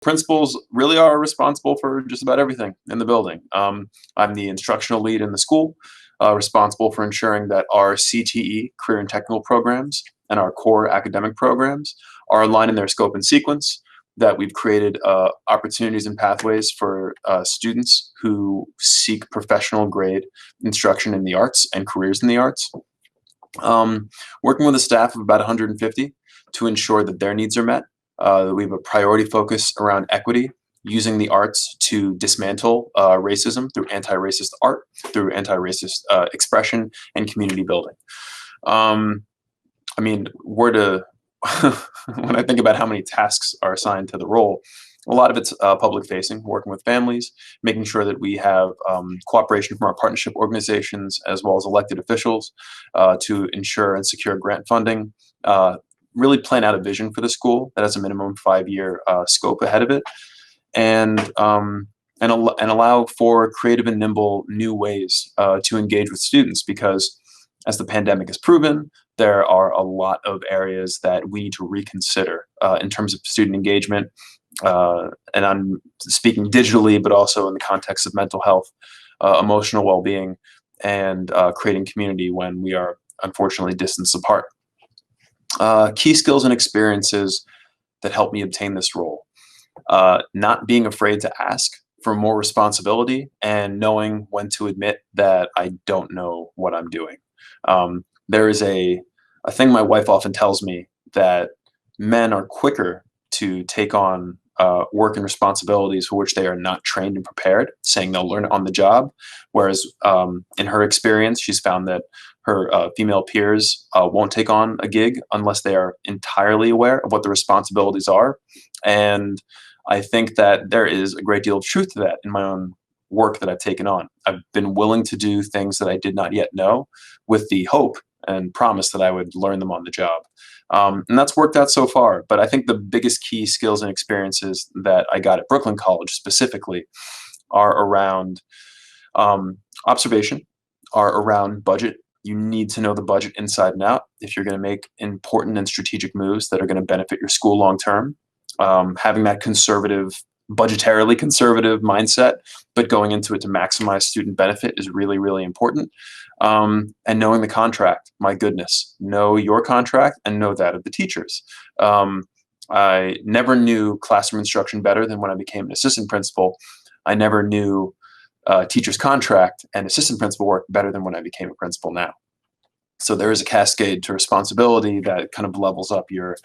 Principals really are responsible for just about everything in the building. I'm the instructional lead in the school, responsible for ensuring that our CTE, career and technical programs, and our core academic programs are aligned in their scope and sequence, that we've created opportunities and pathways for students who seek professional grade instruction in the arts and careers in the arts. Working with a staff of about 150 to ensure that their needs are met. We have a priority focus around equity, using the arts to dismantle racism through anti-racist art, through anti-racist expression, and community building. I mean, when I think about how many tasks are assigned to the role, a lot of it's public facing, working with families, making sure that we have cooperation from our partnership organizations as well as elected officials to ensure and secure grant funding, really plan out a vision for the school that has a minimum 5-year scope ahead of it, and allow for creative and nimble new ways to engage with students, because as the pandemic has proven, there are a lot of areas that we need to reconsider in terms of student engagement. And I'm speaking digitally, but also in the context of mental health, emotional well-being, and creating community when we are unfortunately distanced apart. Key skills and experiences that helped me obtain this role. Not being afraid to ask for more responsibility and knowing when to admit that I don't know what I'm doing. There is a thing my wife often tells me, that men are quicker to take on work and responsibilities for which they are not trained and prepared, saying they'll learn it on the job. Whereas in her experience, she's found that her female peers won't take on a gig unless they are entirely aware of what the responsibilities are. And I think that there is a great deal of truth to that in my own work that I've taken on. I've been willing to do things that I did not yet know, with the hope and promise that I would learn them on the job. And that's worked out so far. But I think the biggest key skills and experiences that I got at Brooklyn College specifically are around observation, are around budget. You need to know the budget inside and out if you're going to make important and strategic moves that are going to benefit your school long term. Having that budgetarily conservative mindset, but going into it to maximize student benefit is really, really important. And knowing the contract, my goodness, know your contract and know that of the teachers. I never knew classroom instruction better than when I became an assistant principal. I never knew teacher's contract and assistant principal work better than when I became a principal now. So there is a cascade to responsibility that kind of levels up your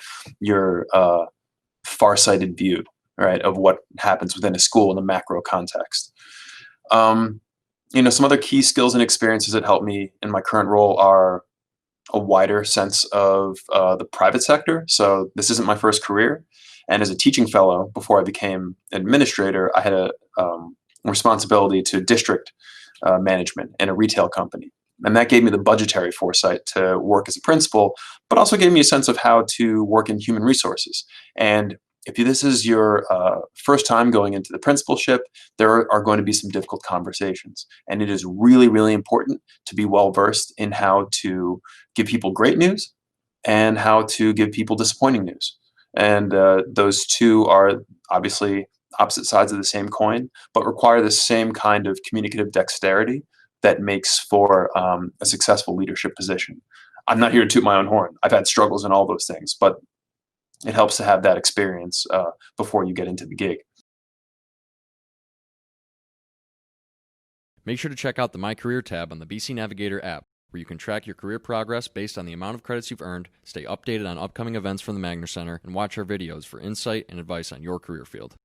far-sighted view, right, of what happens within a school in the macro context. Some other key skills and experiences that help me in my current role are a wider sense of the private sector. So this isn't my first career. And as a teaching fellow, before I became an administrator, I had a responsibility to district management in a retail company. And that gave me the budgetary foresight to work as a principal, but also gave me a sense of how to work in human resources. And if this is your first time going into the principalship, there are going to be some difficult conversations. And it is really, really important to be well-versed in how to give people great news and how to give people disappointing news. And those two are obviously opposite sides of the same coin, but require the same kind of communicative dexterity that makes for a successful leadership position. I'm not here to toot my own horn. I've had struggles in all those things, but it helps to have that experience before you get into the gig. Make sure to check out the My Career tab on the BC Navigator app, where you can track your career progress based on the amount of credits you've earned, stay updated on upcoming events from the Magner Center, and watch our videos for insight and advice on your career field.